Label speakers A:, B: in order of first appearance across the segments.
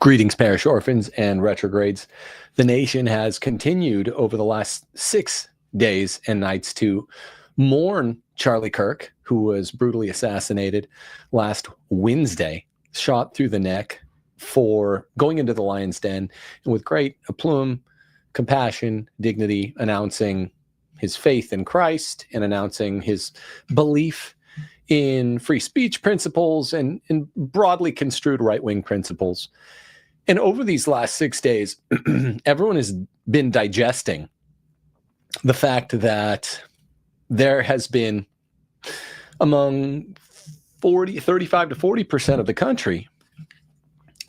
A: Greetings, parish orphans and retrogrades. The nation has continued over the last 6 days and nights to mourn Charlie Kirk, who was brutally assassinated last Wednesday, shot through the neck for going into the lion's den, and with great aplomb, compassion, dignity, announcing his faith in Christ and announcing his belief in free speech principles and in broadly construed right-wing principles. And over these last 6 days, everyone has been digesting the fact that there has been among 35 to 40% of the country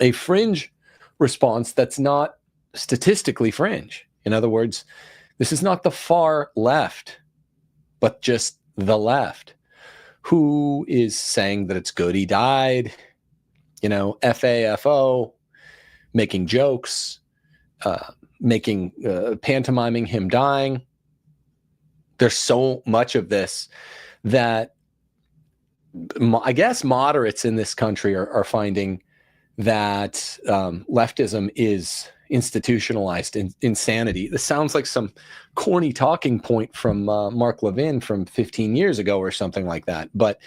A: a fringe response that's not statistically fringe. In other words, this is not the far left, but just the left, who is saying that it's good he died, FAFO, making jokes, pantomiming him dying. There's so much of this that I guess moderates in this country are finding that leftism is institutionalized insanity. This sounds like some corny talking point from Mark Levin from 15 years ago or something like that. But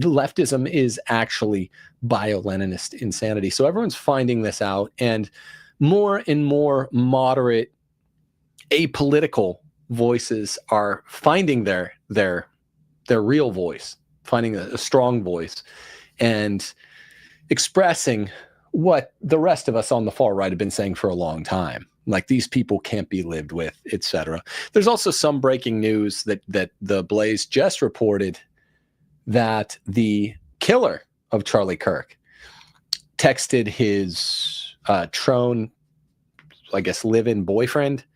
A: leftism is actually bio-Leninist insanity. So everyone's finding this out, and more moderate, apolitical voices are finding their real voice, finding a strong voice, and expressing what the rest of us on the far right have been saying for a long time, like these people can't be lived with, etc. There's also some breaking news that the Blaze just reported that the killer of Charlie Kirk texted his Trone, I guess, live-in boyfriend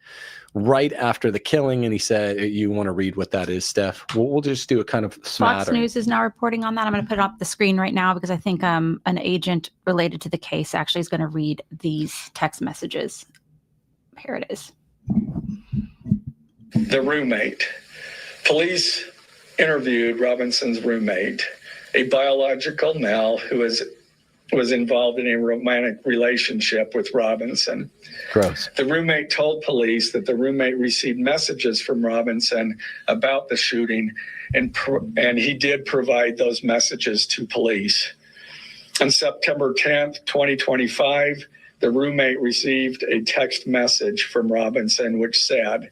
A: right after the killing, and he said, you want to read what that is, Steph? We'll just do a kind of smattering.
B: Fox News is now reporting on that. I'm going to put it up the screen right now because I think an agent related to the case actually is going to read these text messages. Here it is.
C: The roommate. Police interviewed Robinson's roommate, a biological male who was involved in a romantic relationship with Robinson.
A: Gross.
C: The roommate told police that the roommate received messages from Robinson about the shooting, and he did provide those messages to police. On September 10th, 2025, the roommate received a text message from Robinson which said,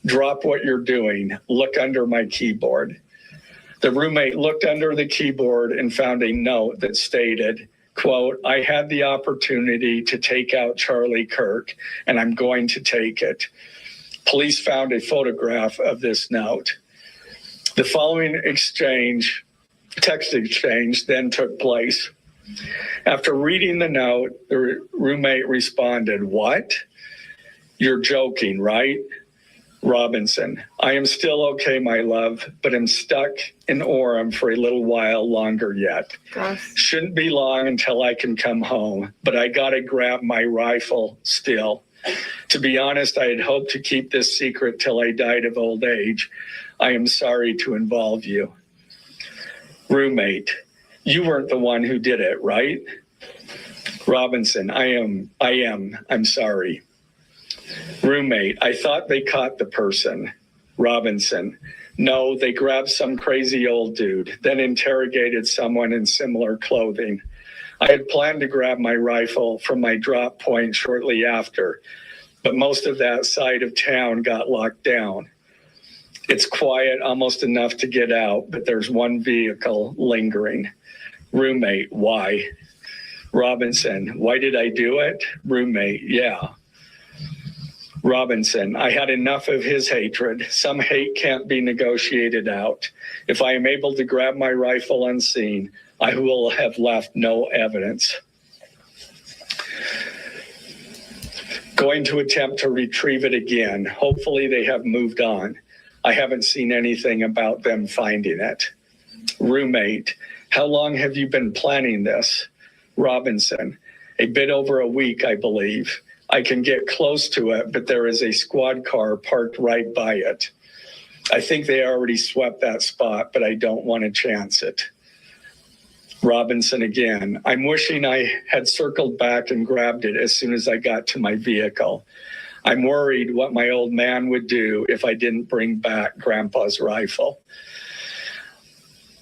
C: "Drop what you're doing. Look under my keyboard." The roommate looked under the keyboard and found a note that stated, quote, "I had the opportunity to take out Charlie Kirk, and I'm going to take it." Police found a photograph of this note. The following text exchange, then took place. After reading the note, the roommate responded, "What? You're joking, right?" Robinson: "I am still okay, my love, but I'm stuck in Orem for a little while longer yet.
B: Gross.
C: Shouldn't be long until I can come home, but I gotta grab my rifle still. To be honest, I had hoped to keep this secret till I died of old age. I am sorry to involve you." Roommate: "You weren't the one who did it, right?" Robinson: I am. I'm sorry." Roommate: "I thought they caught the person." Robinson: "No, they grabbed some crazy old dude, then interrogated someone in similar clothing. I had planned to grab my rifle from my drop point shortly after, but most of that side of town got locked down. It's quiet, almost enough to get out, but there's one vehicle lingering." Roommate: "Why?" Robinson: "Why did I do it?" Roommate: "Yeah." Robinson: "I had enough of his hatred. Some hate can't be negotiated out. If I am able to grab my rifle unseen, I will have left no evidence. Going to attempt to retrieve it again. Hopefully they have moved on. I haven't seen anything about them finding it." Roommate: "How long have you been planning this?" Robinson: "A bit over a week, I believe. I can get close to it, but there is a squad car parked right by it. I think they already swept that spot, but I don't want to chance it." Robinson again. I'm wishing I had circled back and grabbed it as soon as I got to my vehicle. I'm worried what my old man would do if I didn't bring back Grandpa's rifle.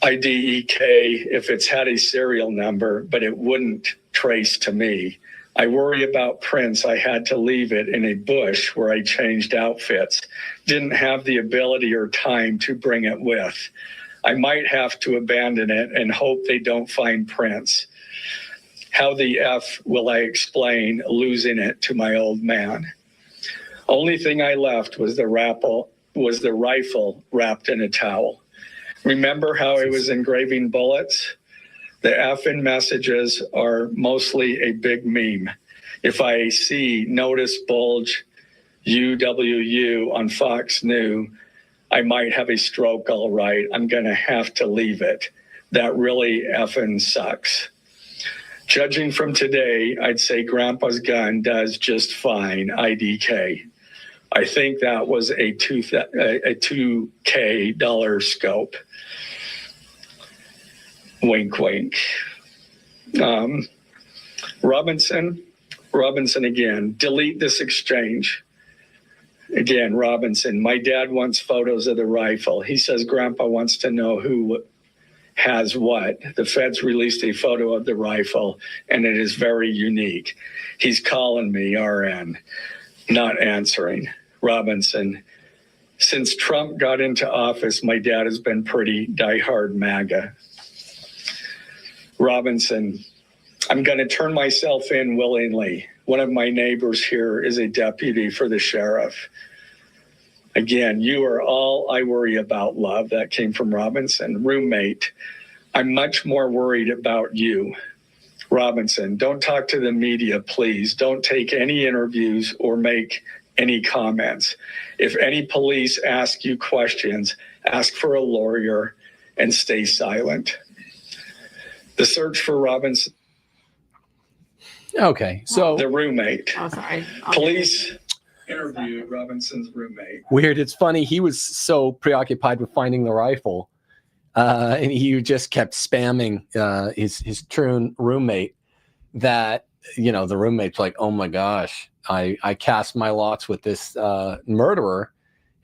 C: IDEK if it's had a serial number, but it wouldn't trace to me. I worry about prints. I had to leave it in a bush where I changed outfits. Didn't have the ability or time to bring it with. I might have to abandon it and hope they don't find prints. How the F will I explain losing it to my old man? Only thing I left was the rifle wrapped in a towel. Remember how I was engraving bullets? The F in messages are mostly a big meme. If I see notice bulge UWU on Fox News, I might have a stroke, all right. I'm going to have to leave it. That really effing sucks. Judging from today, I'd say Grandpa's gun does just fine, IDK. I think that was a $2K dollar scope. Wink, wink. Robinson again, delete this exchange. Again, Robinson, my dad wants photos of the rifle. He says Grandpa wants to know who has what. The feds released a photo of the rifle, and it is very unique. He's calling me, RN, not answering. Robinson, since Trump got into office, my dad has been pretty diehard MAGA. Robinson, I'm going to turn myself in willingly. One of my neighbors here is a deputy for the sheriff. Again, you are all I worry about, love. That came from Robinson. Roommate, I'm much more worried about you. Robinson, don't talk to the media, please. Don't take any interviews or make any comments. If any police ask you questions, ask for a lawyer and stay silent. The search for Robinson.
A: Okay, so
C: the roommate.
B: Oh, sorry.
C: Police interviewed Robinson's roommate.
A: Weird. It's funny. He was so preoccupied with finding the rifle, and he just kept spamming his true roommate. That the roommate's like, "Oh my gosh, I cast my lots with this murderer,"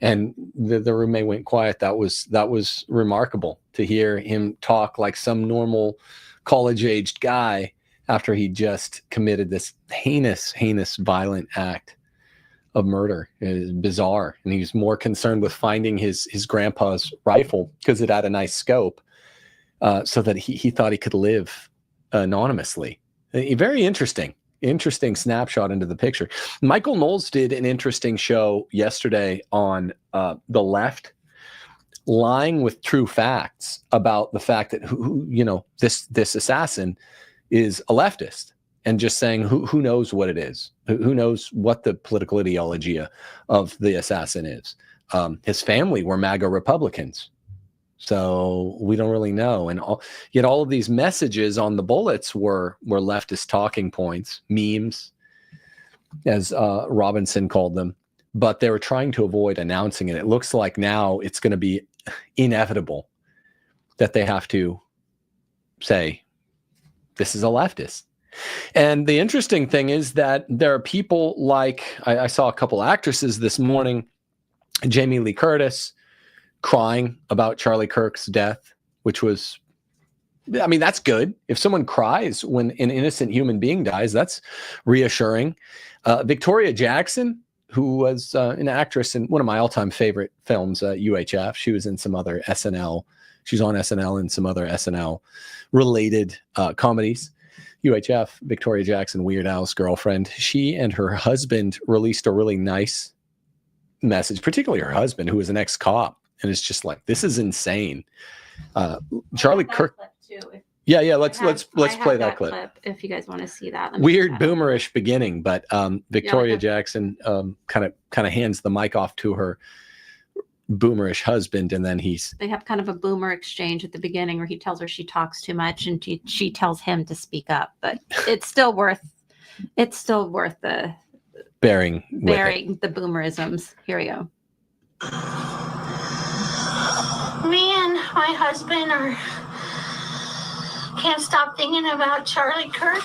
A: and the roommate went quiet. That was remarkable to hear him talk like some normal college-aged guy after he just committed this heinous, violent act of murder. It is bizarre. And he was more concerned with finding his grandpa's rifle because it had a nice scope, so that he thought he could live anonymously. Very interesting snapshot into the picture. Michael Knowles did an interesting show yesterday on the left, lying with true facts about the fact that this assassin is a leftist, and just saying who knows what it is, who knows what the political ideology of the assassin is. His family were MAGA Republicans, so we don't really know. And yet all of these messages on the bullets were leftist talking points, memes, as Robinson called them, but they were trying to avoid announcing it. It looks like now it's going to be inevitable that they have to say, this is a leftist. And the interesting thing is that there are people like, I saw a couple actresses this morning, Jamie Lee Curtis, crying about Charlie Kirk's death, which was, that's good. If someone cries when an innocent human being dies, that's reassuring. Victoria Jackson, who was an actress in one of my all-time favorite films, UHF. She was in some other SNL. She's on SNL and some other SNL-related comedies. UHF, Victoria Jackson, Weird Al's girlfriend. She and her husband released a really nice message, particularly her husband, who was an ex-cop. And it's just like, this is insane. Charlie Kirk. Yeah. Let's play that clip
B: if you guys want to see that.
A: Weird boomerish beginning, but Victoria Jackson kind of hands the mic off to her boomerish husband, and then they have kind of a boomer exchange at the beginning where he tells her she talks too much, and she tells him to speak up. But it's still worth the bearing the boomerisms. Here we go.
D: Me and my husband are can't stop thinking about Charlie Kirk.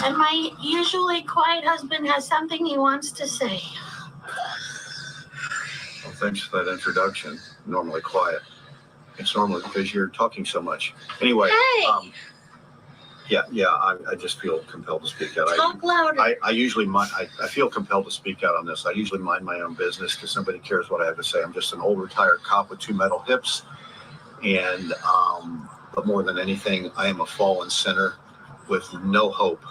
D: And my usually quiet husband has something he wants to say.
E: Well, thanks for that introduction. Normally quiet. It's normally because you're talking so much. Anyway,
D: Hey!
E: I just feel compelled to speak out.
D: Talk louder.
E: I usually I feel compelled to speak out on this. I usually mind my own business because somebody cares what I have to say. I'm just an old retired cop with 2 metal hips, and but more than anything, I am a fallen sinner with no hope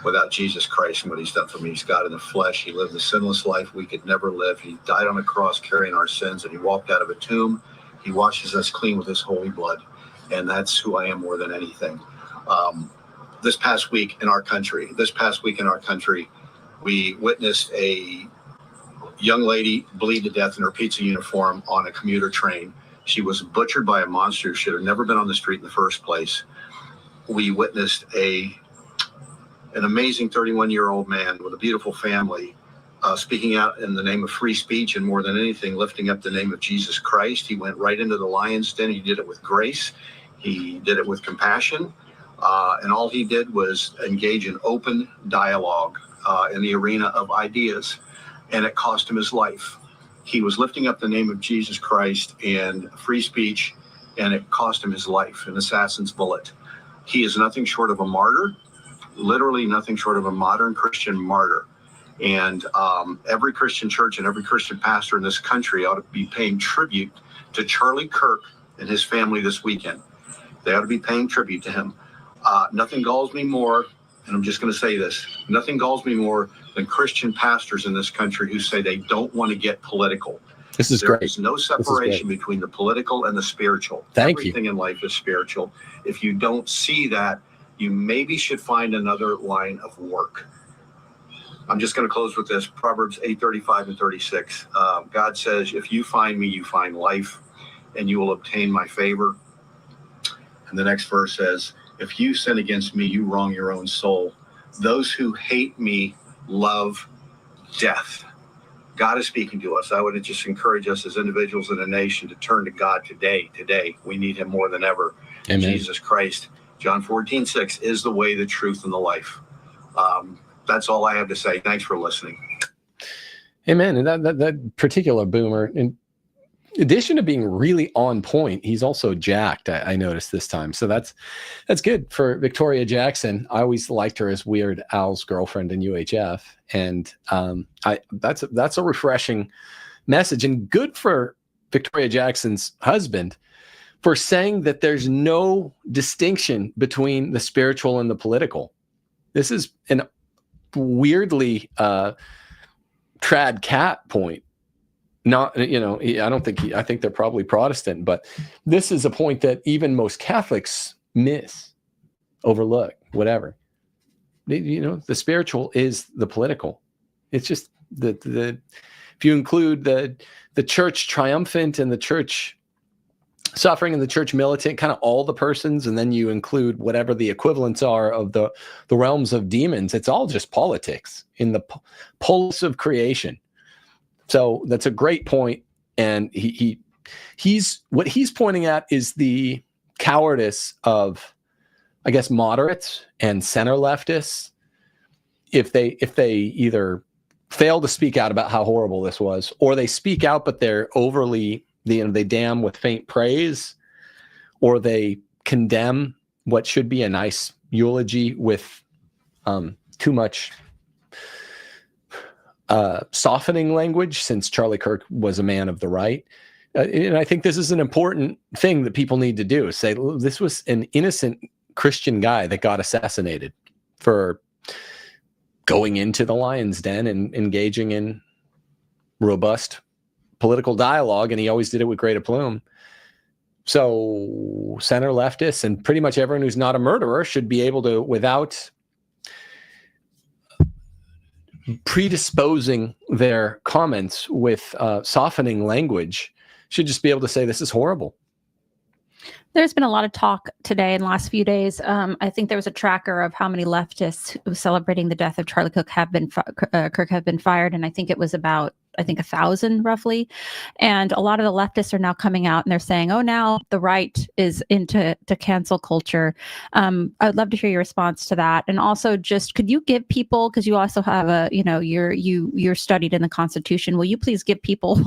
E: without Jesus Christ and what He's done for me. He's God in the flesh. He lived the sinless life we could never live. He died on a cross carrying our sins, and He walked out of a tomb. He washes us clean with His holy blood, and that's who I am more than anything. This past week in our country, we witnessed a young lady bleed to death in her pizza uniform on a commuter train. She was butchered by a monster who should have never been on the street in the first place. We witnessed an amazing 31-year-old man with a beautiful family speaking out in the name of free speech, and more than anything, lifting up the name of Jesus Christ. He went right into the lion's den. He did it with grace. He did it with compassion. And all he did was engage in open dialogue in the arena of ideas, and it cost him his life. He was lifting up the name of Jesus Christ and free speech, and it cost him his life, an assassin's bullet. He is nothing short of a martyr, literally nothing short of a modern Christian martyr. And every Christian church and every Christian pastor in this country ought to be paying tribute to Charlie Kirk and his family this weekend. They ought to be paying tribute to him. Nothing galls me more, and I'm just going to say this, nothing galls me more than Christian pastors in this country who say they don't want to get political.
A: This is great.
E: There is no separation between the political and the spiritual. Everything in life is spiritual. If you don't see that, you maybe should find another line of work. I'm just going to close with this. Proverbs 8:35 and 36. God says, if you find me, you find life, and you will obtain my favor. And the next verse says, if you sin against me, you wrong your own soul. Those who hate me love death. God is speaking to us. I would just encourage us as individuals in a nation to turn to God today. Today, we need Him more than ever.
A: Amen.
E: Jesus Christ, John 14:6 is the way, the truth, and the life. That's all I have to say. Thanks for listening.
A: Amen. And that particular boomer, in addition to being really on point, he's also jacked, I noticed this time. So that's good for Victoria Jackson. I always liked her as Weird Al's girlfriend in UHF. And that's a refreshing message, and good for Victoria Jackson's husband for saying that there's no distinction between the spiritual and the political. This is an weirdly trad cat point. Not, I think they're probably Protestant, but this is a point that even most Catholics miss, overlook, whatever. The spiritual is the political. It's just the if you include the church triumphant and the church suffering and the church militant, kind of all the persons, and then you include whatever the equivalents are of the realms of demons, it's all just politics in the pulse of creation. So that's a great point. And he's what he's pointing at is the cowardice of, I guess, moderates and center leftists. If they either fail to speak out about how horrible this was, or they speak out, but they're overly, they damn with faint praise, or they condemn what should be a nice eulogy with too much softening language, since Charlie Kirk was a man of the right. And I think this is an important thing that people need to do, is say, this was an innocent Christian guy that got assassinated for going into the lion's den and engaging in robust political dialogue, and he always did it with great aplomb. So center leftists and pretty much everyone who's not a murderer should be able to, without predisposing their comments with softening language, should just be able to say, this is horrible.
B: There's been a lot of talk today in the last few days. I think there was a tracker of how many leftists celebrating the death of Charlie Kirk have been fired, and I think it was about I think 1,000 roughly. And a lot of the leftists are now coming out and they're saying, oh, now the right is into cancel culture. I would love to hear your response to that. And also just, could you give people, because you also have you're studied in the Constitution, will you please give people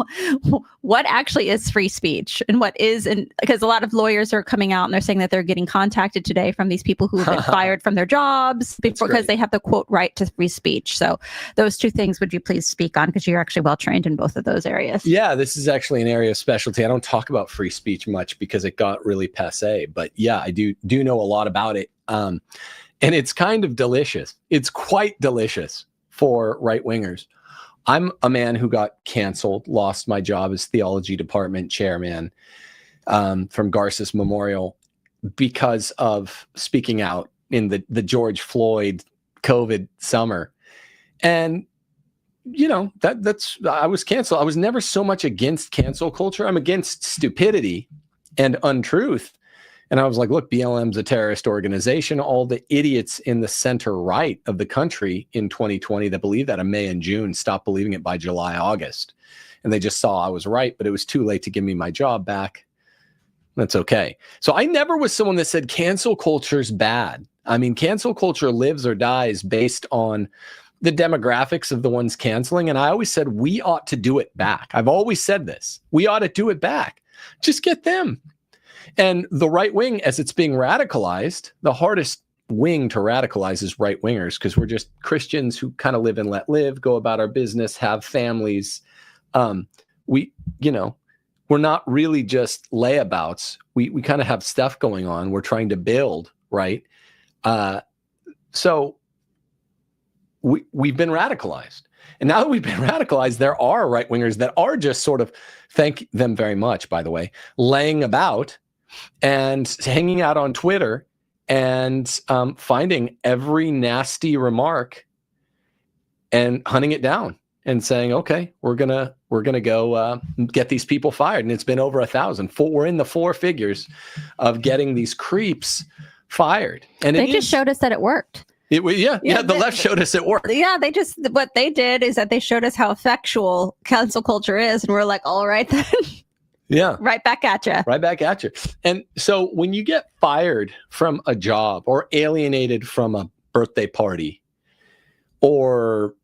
B: what actually is free speech and what is, and because a lot of lawyers are coming out and they're saying that they're getting contacted today from these people who have been fired from their jobs because they have the quote right to free speech. So those two things, would you please speak on, because you're actually well trained in both of those areas?
A: Yeah, this is actually an area of specialty. I don't talk about free speech much because it got really passé, but yeah, I do know a lot about it. And it's kind of delicious. It's quite delicious for right-wingers. I'm a man who got canceled, lost my job as theology department chairman from Garces Memorial because of speaking out in the George Floyd COVID summer. And, you know, that's I was canceled. I was never so much against cancel culture. I'm against stupidity and untruth. And I was like, look, BLM's a terrorist organization. All the idiots in the center right of the country in 2020 that believed that in May and June stopped believing it by July, August. And they just saw I was right, but it was too late to give me my job back. That's okay. So I never was someone that said cancel culture's bad. I mean, cancel culture lives or dies based on the demographics of the ones canceling. And I always said we ought to do it back. I've always said this. We ought to do it back. Just get them. And the right wing, as it's being radicalized, the hardest wing to radicalize is right wingers, because we're just Christians who kind of live and let live, go about our business, have families. We're not really just layabouts. We kind of have stuff going on. We're trying to build, right? So we've been radicalized. And now that we've been radicalized, there are right wingers that are just sort of, thank them very much, by the way, laying about and hanging out on Twitter and finding every nasty remark and hunting it down and saying, okay, we're gonna go get these people fired. And it's been over 1,000. We're in the four figures of getting these creeps fired. And
B: they just showed us that it worked.
A: The left showed us it worked.
B: Yeah, what they did is that they showed us how effectual cancel culture is, and we're like, all right then.
A: Yeah.
B: Right back at you.
A: Right back at you. And so when you get fired from a job or alienated from a birthday party or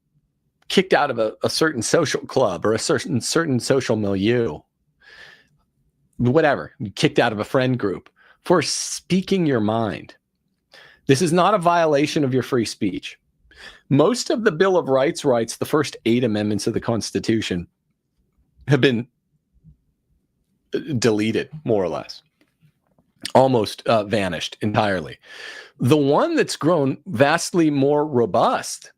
A: kicked out of a certain social club or a certain social milieu, whatever, kicked out of a friend group for speaking your mind, this is not a violation of your free speech. Most of the Bill of Rights, the first 8 amendments of the Constitution, have been deleted, more or less, almost vanished entirely. The one that's grown vastly more robust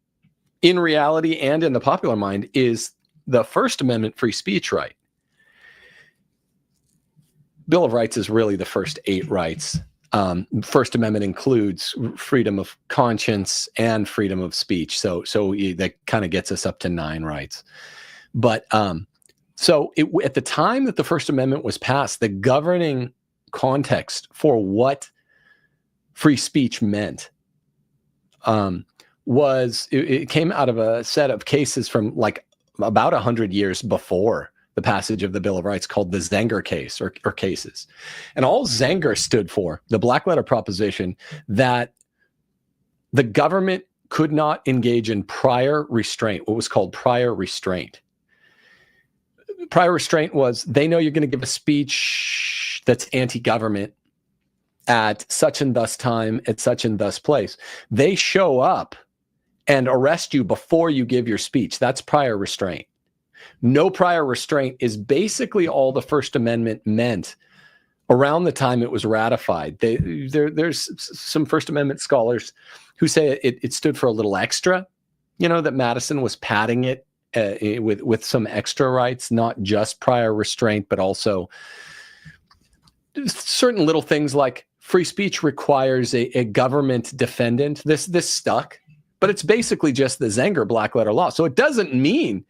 A: in reality and in the popular mind is the First Amendment free speech right. Bill of Rights is really the first 8 rights. First Amendment includes freedom of conscience and freedom of speech. So that kind of gets us up to 9 rights. But at the time that the First Amendment was passed, the governing context for what free speech meant it came out of a set of cases from like about 100 years before the passage of the Bill of Rights, called the Zenger case or cases. And all Zenger stood for, the black letter proposition that the government could not engage in prior restraint, what was called prior restraint. Prior restraint was, they know you're going to give a speech that's anti-government at such and thus time, at such and thus place. They show up and arrest you before you give your speech. That's prior restraint. No prior restraint is basically all the First Amendment meant around the time it was ratified. There's some First Amendment scholars who say it stood for a little extra, that Madison was padding it with some extra rights, not just prior restraint, but also certain little things like free speech requires a government defendant. This stuck, but it's basically just the Zenger black letter law. So it doesn't mean,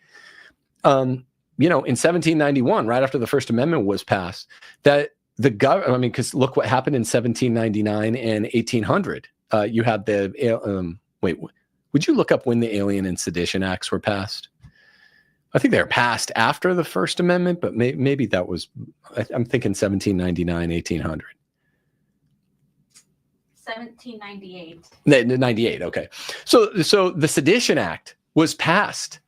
A: in 1791, right after the First Amendment was passed, that the government, because look what happened in 1799 and 1800. You had would you look up when the Alien and Sedition Acts were passed? I think they were passed after the First Amendment, but maybe that was, I'm thinking 1799, 1800.
B: 1798.
A: 98, okay. So the Sedition Act was passed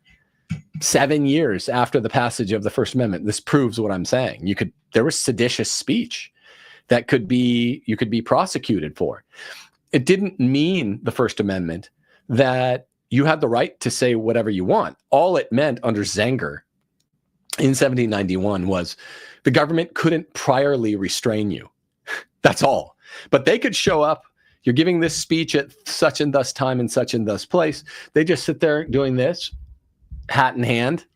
A: 7 years after the passage of the First Amendment. This proves what I'm saying. There was seditious speech that you could be prosecuted for. It didn't mean, the First Amendment, that you had the right to say whatever you want. All it meant under Zenger in 1791 was the government couldn't priorly restrain you. That's all. But they could show up. You're giving this speech at such and thus time and such and thus place. They just sit there doing this, hat in hand,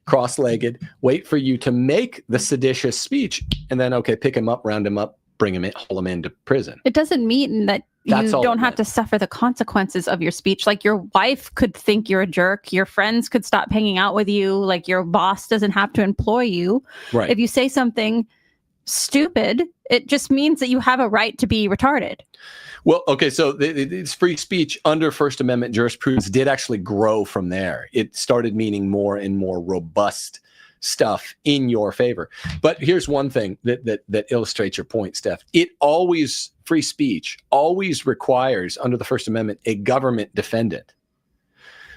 A: cross-legged, wait for you to make the seditious speech, and then, okay, pick him up, round him up, bring him in, haul him into prison.
B: It doesn't mean that you don't have to suffer the consequences of your speech. Like, your wife could think you're a jerk. Your friends could stop hanging out with you. Like, your boss doesn't have to employ you.
A: Right.
B: If you say something stupid, it just means that you have a right to be retarded.
A: Well, okay, so it's free speech under First Amendment jurisprudence did actually grow from there. It started meaning more and more robust stuff in your favor. But here's one thing that illustrates your point, Steph. Free speech always requires, under the First Amendment, a government defendant.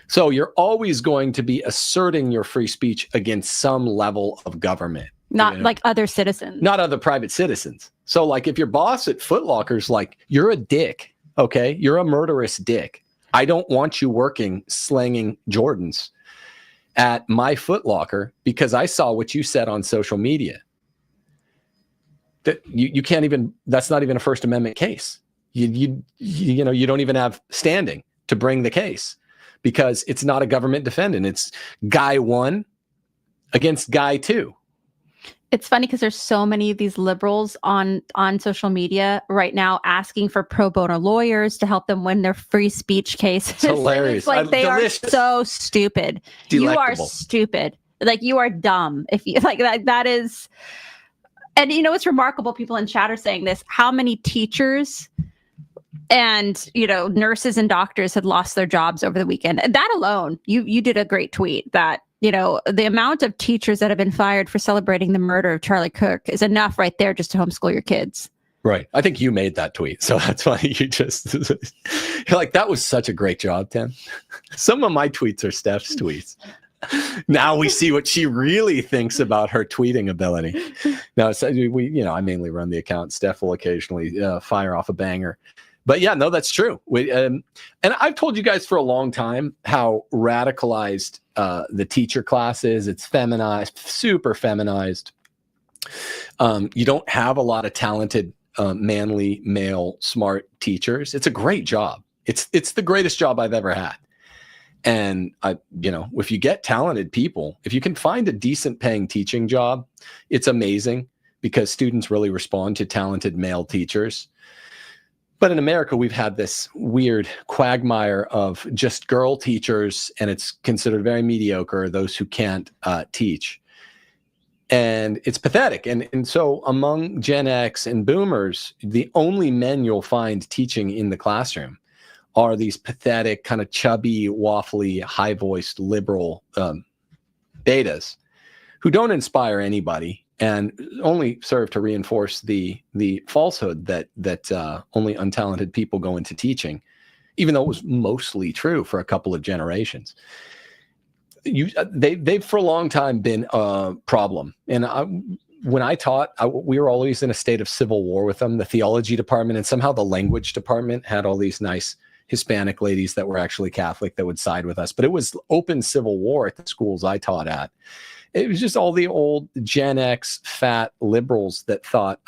A: So you're always going to be asserting your free speech against some level of government.
B: Not like other citizens.
A: Not other private citizens. So like if your boss at Foot Locker's like, you're a dick, okay? You're a murderous dick. I don't want you working slanging Jordans at my Foot Locker because I saw what you said on social media. That you can't even, that's not even a First Amendment case. You don't even have standing to bring the case because it's not a government defendant. It's guy one against guy two.
B: It's funny because there's so many of these liberals on social media right now asking for pro bono lawyers to help them win their free speech cases.
A: It's hilarious.
B: It's like they
A: delicious.
B: are so stupid.
A: Delectable.
B: You are stupid. Like, you are dumb. If you like that is, and it's remarkable. People in chat are saying this. How many teachers and nurses and doctors had lost their jobs over the weekend? And that alone, you did a great tweet that. The amount of teachers that have been fired for celebrating the murder of Charlie Kirk is enough right there just to homeschool your kids.
A: Right. I think you made that tweet. So that's why you're like, that was such a great job, Tim. Some of my tweets are Steph's tweets. Now we see what she really thinks about her tweeting ability. Now, I mainly run the account. Steph will occasionally fire off a banger. But yeah, no, that's true. And I've told you guys for a long time how radicalized the teacher class is. It's feminized, super feminized. You don't have a lot of talented, manly, male, smart teachers. It's a great job. It's the greatest job I've ever had. And if you get talented people, if you can find a decent paying teaching job, it's amazing because students really respond to talented male teachers. But in America, we've had this weird quagmire of just girl teachers, and it's considered very mediocre, those who can't teach. And it's pathetic. And so among Gen X and boomers, the only men you'll find teaching in the classroom are these pathetic, kind of chubby, waffly, high-voiced liberal betas who don't inspire anybody and only serve to reinforce the falsehood that only untalented people go into teaching, even though it was mostly true for a couple of generations. They've for a long time been a problem. And when I taught, we were always in a state of civil war with them. The theology department and somehow the language department had all these nice Hispanic ladies that were actually Catholic that would side with us. But it was open civil war at the schools I taught at. It was just all the old Gen X fat liberals that thought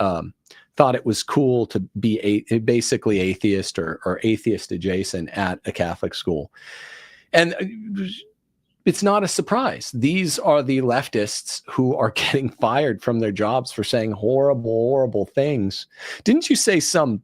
A: it was cool to be basically atheist or atheist adjacent at a Catholic school. And it's not a surprise. These are the leftists who are getting fired from their jobs for saying horrible, horrible things. Didn't you say some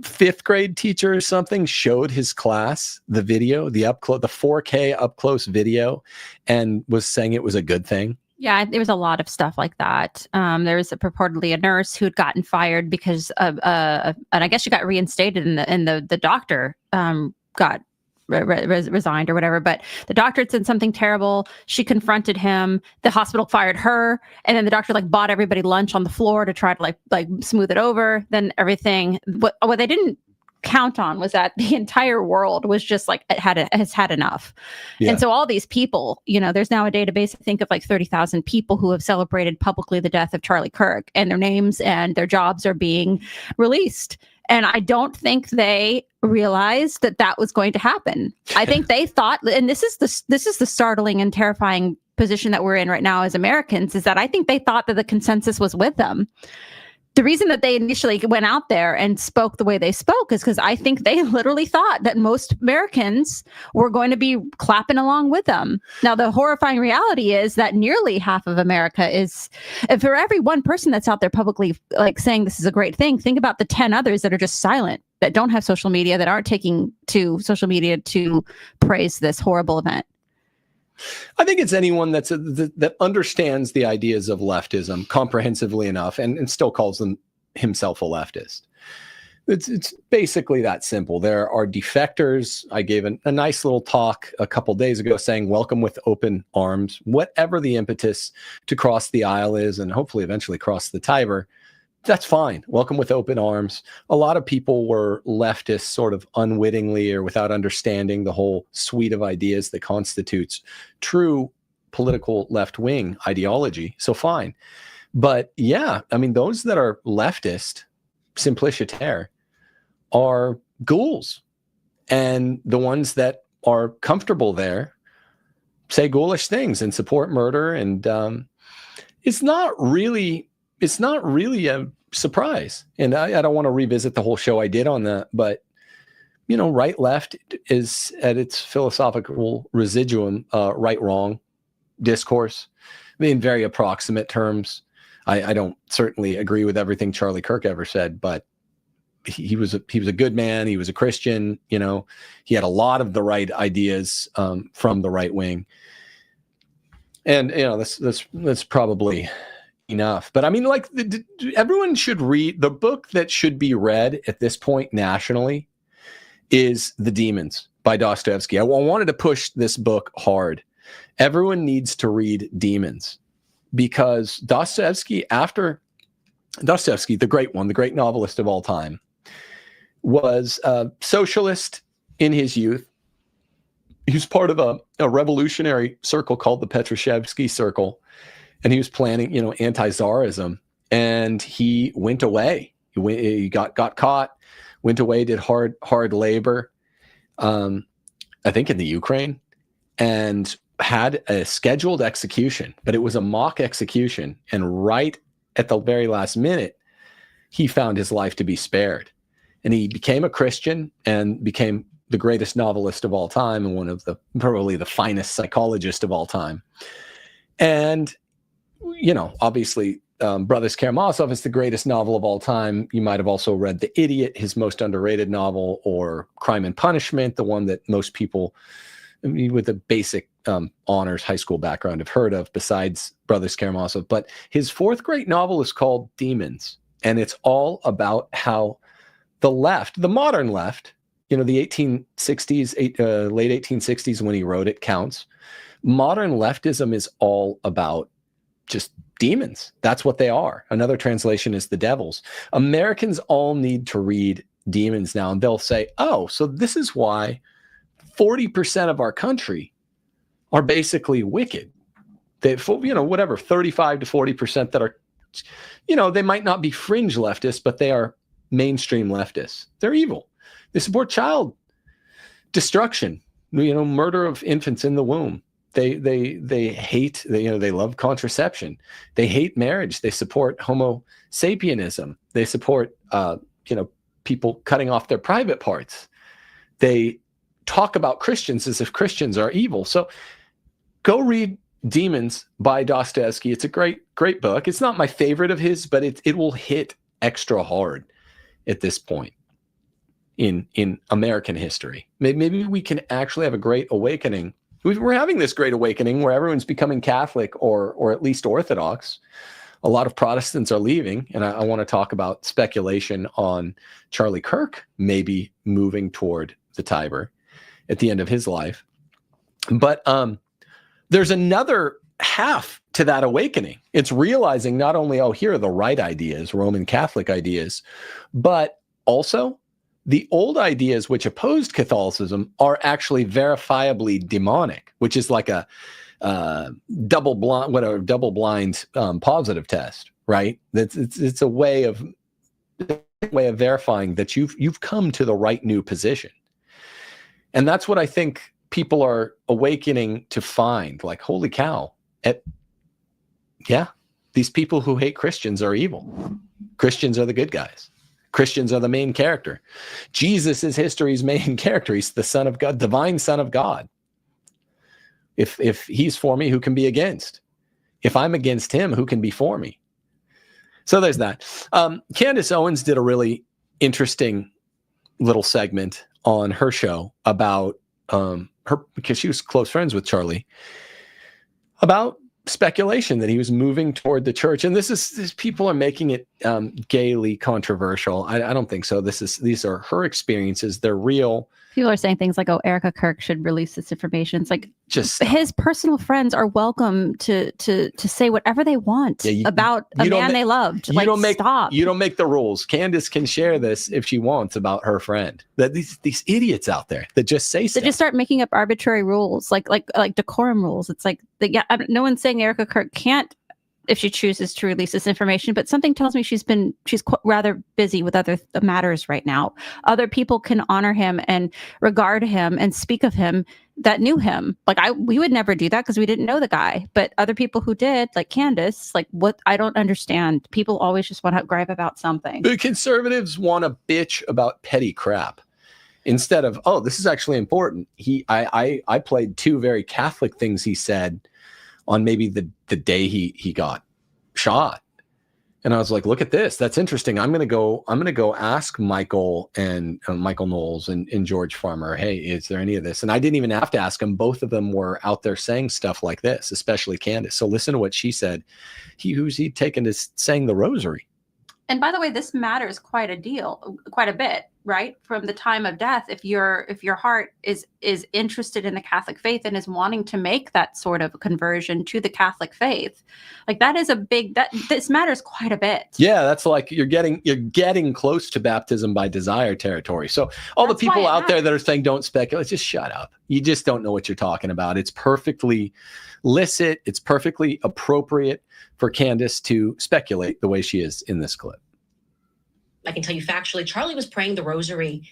A: fifth grade teacher or something showed his class the video, the 4K up close video, and was saying it was a good thing?
B: Yeah, there was a lot of stuff like that. There was purportedly a nurse who had gotten fired because of, and I guess she got reinstated, and the doctor got resigned or whatever, but the doctor had said something terrible. She confronted him. The hospital fired her, and then the doctor like bought everybody lunch on the floor to try to like smooth it over. Then everything. What they didn't count on was that the entire world was just like has had enough. Yeah. And so all these people, there's now a database, I think, of like 30,000 people who have celebrated publicly the death of Charlie Kirk, and their names and their jobs are being released. And I don't think they realized that was going to happen. I think they thought, and this is the startling and terrifying position that we're in right now as Americans, is that I think they thought that the consensus was with them. The reason that they initially went out there and spoke the way they spoke is because I think they literally thought that most Americans were going to be clapping along with them. Now, the horrifying reality is that nearly half of America is, for every one person that's out there publicly like saying this is a great thing, think about the 10 others that are just silent, that don't have social media, that aren't taking to social media to praise this horrible event.
A: I think it's anyone that understands the ideas of leftism comprehensively enough and still calls himself a leftist. It's basically that simple. There are defectors. I gave a nice little talk a couple days ago saying welcome with open arms, whatever the impetus to cross the aisle is, and hopefully eventually cross the Tiber. That's fine. Welcome with open arms. A lot of people were leftists sort of unwittingly or without understanding the whole suite of ideas that constitutes true political left-wing ideology. So fine. But yeah, I mean, those that are leftist, simpliciter, are ghouls. And the ones that are comfortable there say ghoulish things and support murder. And it's not really a surprise. And I don't want to revisit the whole show I did on that, but right left is at its philosophical residuum, right wrong discourse. I mean, in very approximate terms. I don't certainly agree with everything Charlie Kirk ever said, but he was a good man. He was a Christian. He had a lot of the right ideas from the right wing. And that's probably enough. But I mean, like, everyone should read the book that should be read at this point nationally is The Demons by Dostoevsky. I wanted to push this book hard. Everyone needs to read Demons because Dostoevsky, the great one, the great novelist of all time, was a socialist in his youth. He was part of a revolutionary circle called the Petrashevsky Circle. And he was planning, anti-Tsarism, and he went away. He got caught, went away, did hard labor, I think in the Ukraine, and had a scheduled execution, but it was a mock execution. And right at the very last minute, he found his life to be spared. And he became a Christian and became the greatest novelist of all time and one of probably the finest psychologists of all time. And obviously, Brothers Karamazov is the greatest novel of all time. You might have also read The Idiot, his most underrated novel, or Crime and Punishment, the one that most people with a basic honors high school background have heard of, besides Brothers Karamazov. But his fourth great novel is called Demons, and it's all about how the left, the modern left, the 1860s, late 1860s when he wrote it counts. Modern leftism is all about just demons. That's what they are. Another translation is the devils. Americans all need to read Demons now, and they'll say, oh, so this is why 40% of our country are basically wicked. They, whatever, 35 to 40% that are, they might not be fringe leftists, but they are mainstream leftists. They're evil. They support child destruction, murder of infants in the womb. They hate, they love contraception. They hate marriage. They support Homo sapienism. They support, people cutting off their private parts. They talk about Christians as if Christians are evil. So go read Demons by Dostoevsky. It's a great book. It's not my favorite of his, but it will hit extra hard at this point in American history. Maybe we can actually have a great awakening. We're having this great awakening where everyone's becoming Catholic or at least Orthodox. A lot of Protestants are leaving, and I want to talk about speculation on Charlie Kirk maybe moving toward the Tiber. at the end of his life. But there's another half to that awakening. It's realizing not only, oh, here are the right ideas, Roman Catholic ideas, but also the old ideas which opposed Catholicism are actually verifiably demonic, which is like a double blind positive test, right? It's a way of verifying that you've come to the right new position. And that's what I think people are awakening to find, like, holy cow, these people who hate Christians are evil. Christians are the good guys. Christians are the main character. Jesus is history's main character. He's the Son of God, divine Son of God. If he's for me, who can be against? If I'm against him, who can be for me? So there's that. Candace Owens did a really interesting little segment on her show about her, because she was close friends with Charlie, about speculation that he was moving toward the church. And this people are making it gaily controversial. I don't think so. These are her experiences. They're real.
B: People are saying things like, oh, Erica Kirk should release this information. It's like,
A: just
B: his personal friends are welcome to say whatever they want about a man they loved.
A: You don't make the rules. Candace can share this if she wants about her friend. That these idiots out there that just say stuff.
B: They just start making up arbitrary rules, like decorum rules. It's like, no one's saying Erica Kirk can't, if she chooses to release this information, but something tells me she's rather busy with other matters right now. Other people can honor him and regard him and speak of him that knew him. Like we would never do that because we didn't know the guy, but other people who did, like Candace, like what I don't understand. People always just want to gripe about something.
A: The conservatives want to bitch about petty crap instead of, oh, this is actually important. I played two very Catholic things he said on maybe the day he got shot. And I was like, look at this. That's interesting. I'm going to go ask Michael and Michael Knowles and George Farmer, hey, is there any of this? And I didn't even have to ask them. Both of them were out there saying stuff like this, especially Candace. So listen to what she said. Who's he taken to saying the rosary?
B: And by the way, this matters quite a bit, right? From the time of death, if your heart is interested in the Catholic faith and is wanting to make that sort of conversion to the Catholic faith, like that is this matters quite a bit.
A: Yeah, that's like you're getting close to baptism by desire territory. So all the people out there that are saying don't speculate, just shut up. You just don't know what you're talking about. It's perfectly licit. It's perfectly appropriate for Candace to speculate the way she is in this clip.
F: I can tell you factually, Charlie was praying the rosary.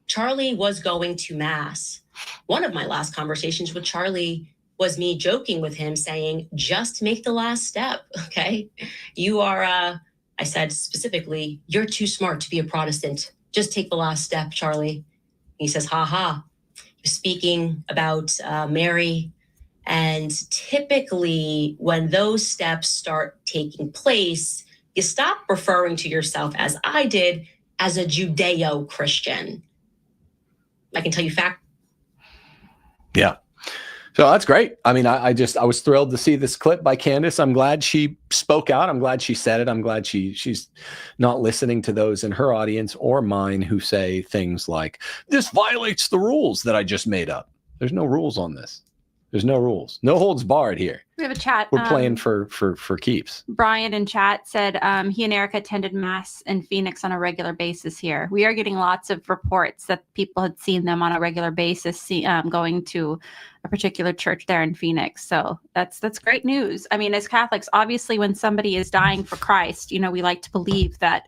F: Charlie was going to mass. One of my last conversations with Charlie was me joking with him saying, just make the last step, okay? You are, I said specifically, you're too smart to be a Protestant. Just take the last step, Charlie. He says, ha ha. He was speaking about Mary. And typically when those steps start taking place, you stop referring to yourself, as I did, as a Judeo-Christian. I can tell you fact.
A: Yeah. So that's great. I mean, I was thrilled to see this clip by Candace. I'm glad she spoke out. I'm glad she said it. I'm glad she's not listening to those in her audience or mine who say things like, this violates the rules that I just made up. There's no rules on this. There's no rules. No holds barred here.
B: We have a chat.
A: We're playing for keeps.
B: Brian in chat said he and Erica attended mass in Phoenix on a regular basis here. We are getting lots of reports that people had seen them on a regular basis going to a particular church there in Phoenix. So that's great news. I mean, as Catholics, obviously, when somebody is dying for Christ, we like to believe that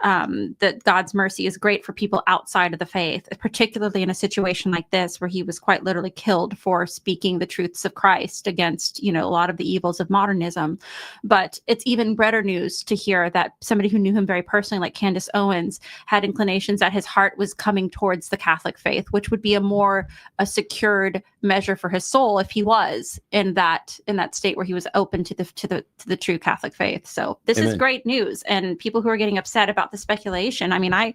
B: that God's mercy is great for people outside of the faith, particularly in a situation like this, where he was quite literally killed for speaking the truths of Christ against, a lot of the evils of modernism. But it's even better news to hear that somebody who knew him very personally, like Candace Owens, had inclinations that his heart was coming towards the Catholic faith, which would be a secured measure for his soul if he was in that state where he was open to the true Catholic faith. So this
A: Amen.
B: Is great news. And people who are getting upset about the speculation, I mean, I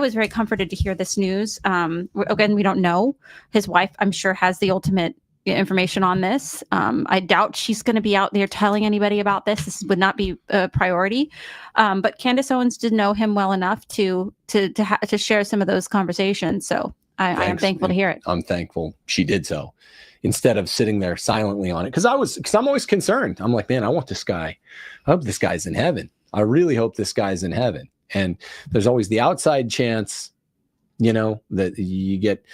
B: was very comforted to hear this news. Again, we don't know. His wife, I'm sure, has the ultimate information on this. I doubt she's going to be out there telling anybody about this. This would not be a priority. But Candace Owens did know him well enough to share some of those conversations. So I am thankful to hear it.
A: I'm thankful she did so, instead of sitting there silently on it. Because I'm always concerned. I'm like, man, I want this guy. I hope this guy's in heaven. I really hope this guy's in heaven. And there's always the outside chance, that you get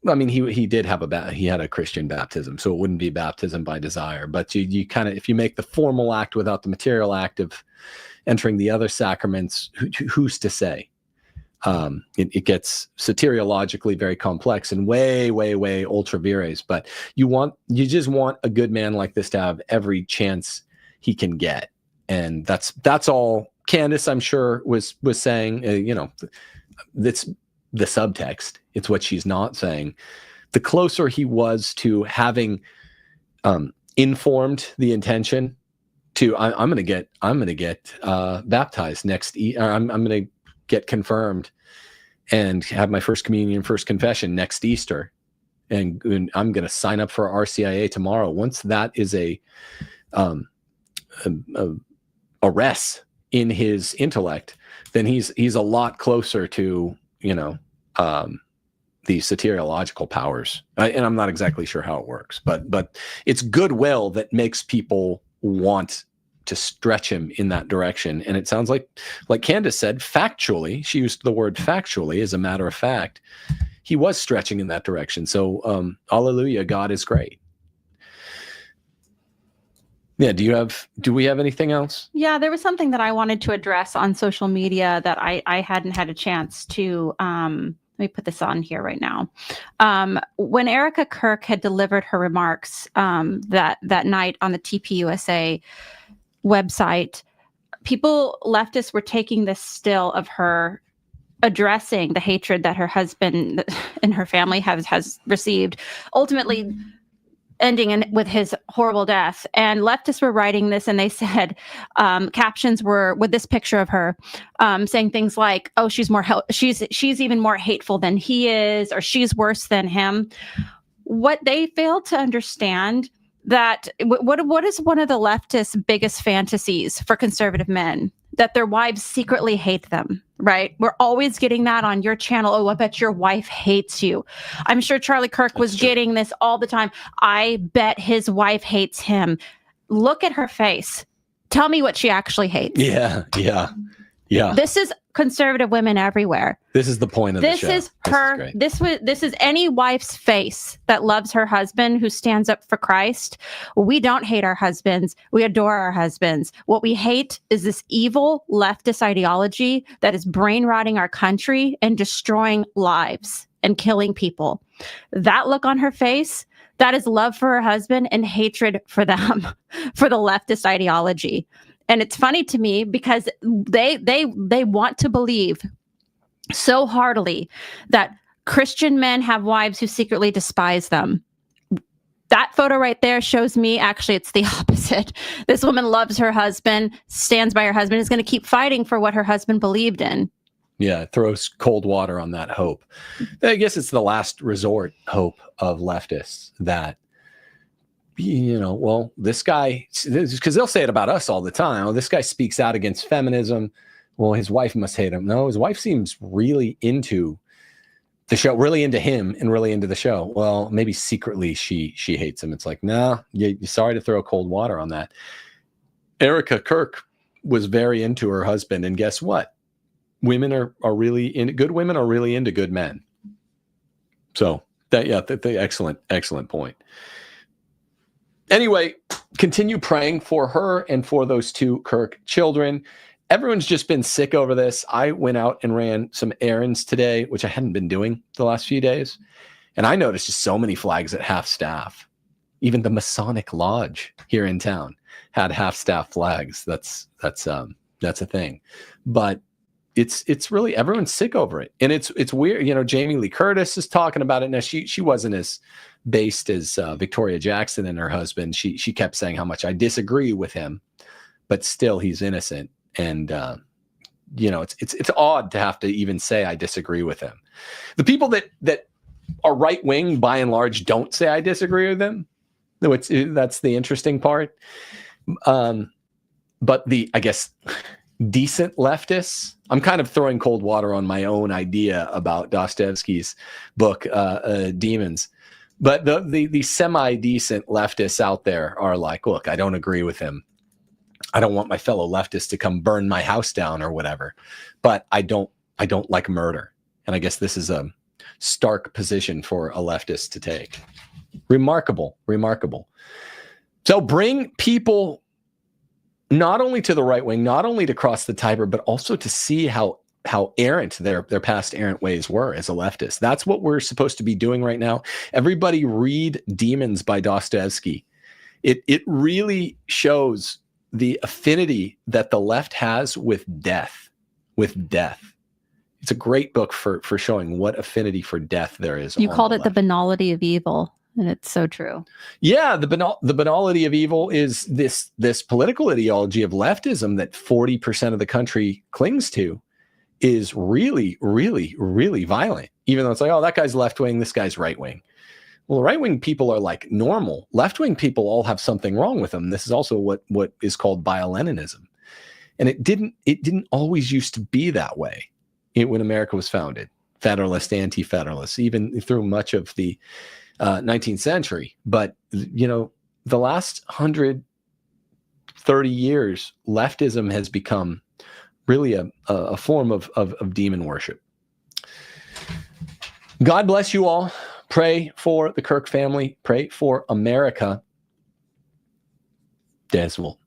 A: I mean, he did have he had a Christian baptism, so it wouldn't be baptism by desire. But you kind of, if you make the formal act without the material act of entering the other sacraments, who's to say? It gets soteriologically very complex and way, way, way ultra vires. But you just want a good man like this to have every chance he can get, and that's all Candace, I'm sure, was saying. That's the subtext. It's what she's not saying. The closer he was to having informed the intention to, I'm going to get baptized next. I'm going to get confirmed and have my first communion, first confession next Easter, and I'm going to sign up for RCIA tomorrow. Once that is a rest in his intellect, then he's a lot closer to the soteriological powers. And I'm not exactly sure how it works, but it's goodwill that makes people want to stretch him in that direction. And it sounds like Candace said, factually, she used the word factually, as a matter of fact, he was stretching in that direction. So, hallelujah, God is great. Yeah. Do we have anything else?
B: Yeah, there was something that I wanted to address on social media that I hadn't had a chance to, let me put this on here right now. When Erica Kirk had delivered her remarks that night on the TPUSA website, leftists were taking this still of her addressing the hatred that her husband and her family has received, ultimately ending with his horrible death. And leftists were writing this, and they said, captions were with this picture of her, saying things like, "Oh, she's even more hateful than he is," or "She's worse than him." What they failed to understand, that what is one of the leftists' biggest fantasies for conservative men? That their wives secretly hate them, right? We're always getting that on your channel. "Oh, I bet your wife hates you." I'm sure Charlie Kirk was getting this all the time. "I bet his wife hates him." Look at her face. Tell me what she actually hates.
A: Yeah.
B: This is conservative women everywhere.
A: This is the point of the show.
B: This is any wife's face that loves her husband, who stands up for Christ. We don't hate our husbands. We adore our husbands. What we hate is this evil leftist ideology that is brain rotting our country and destroying lives and killing people. That look on her face, that is love for her husband and hatred for them, for the leftist ideology. And it's funny to me because they want to believe so heartily that Christian men have wives who secretly despise them. That photo right there shows me, actually, it's the opposite. This woman loves her husband, stands by her husband, is going to keep fighting for what her husband believed in.
A: Yeah, it throws cold water on that hope. I guess it's the last resort hope of leftists that, well, this guy, because they'll say it about us all the time. "Oh, this guy speaks out against feminism. Well, his wife must hate him." No, his wife seems really into the show, really into him and really into the show. Well, maybe secretly she hates him. It's like, nah, you're sorry to throw cold water on that. Erica Kirk was very into her husband. And guess what? Women are really good women are really into good men. So the excellent point. Anyway, continue praying for her and for those two Kirk children. Everyone's just been sick over this. I went out and ran some errands today, which I hadn't been doing the last few days. And I noticed just so many flags at half staff. Even the Masonic Lodge here in town had half staff flags. That's a thing. But it's really, everyone's sick over it. And it's weird. Jamie Lee Curtis is talking about it now. She wasn't as based as Victoria Jackson and her husband. She kept saying how much I disagree with him, but still he's innocent. And it's odd to have to even say I disagree with him. The people that are right wing, by and large, don't say I disagree with them. That's the interesting part. But I guess decent leftists. I'm kind of throwing cold water on my own idea about Dostoevsky's book, Demons. But the semi-decent leftists out there are like, look, I don't agree with him. I don't want my fellow leftists to come burn my house down or whatever. But I don't like murder. And I guess this is a stark position for a leftist to take. Remarkable, remarkable. So bring people not only to the right wing, not only to cross the Tiber, but also to see how errant their past errant ways were as a leftist. That's what we're supposed to be doing right now. Everybody read Demons by Dostoevsky. It really shows the affinity that the left has with death. It's a great book for showing what affinity for death there is.
B: You called it the banality of evil. And it's so true. Yeah, the
A: banality of evil is this political ideology of leftism that 40% of the country clings to is really, really, really violent. Even though it's like, oh, that guy's left wing, this guy's right wing. Well, right wing people are like normal. Left wing people all have something wrong with them. This is also what is called bio-Leninism, and it didn't always used to be that way when America was founded. Federalist, anti-federalist, even through much of the 19th century. But, the last 130 years, leftism has become really a form of demon worship. God bless you all. Pray for the Kirk family. Pray for America. Des will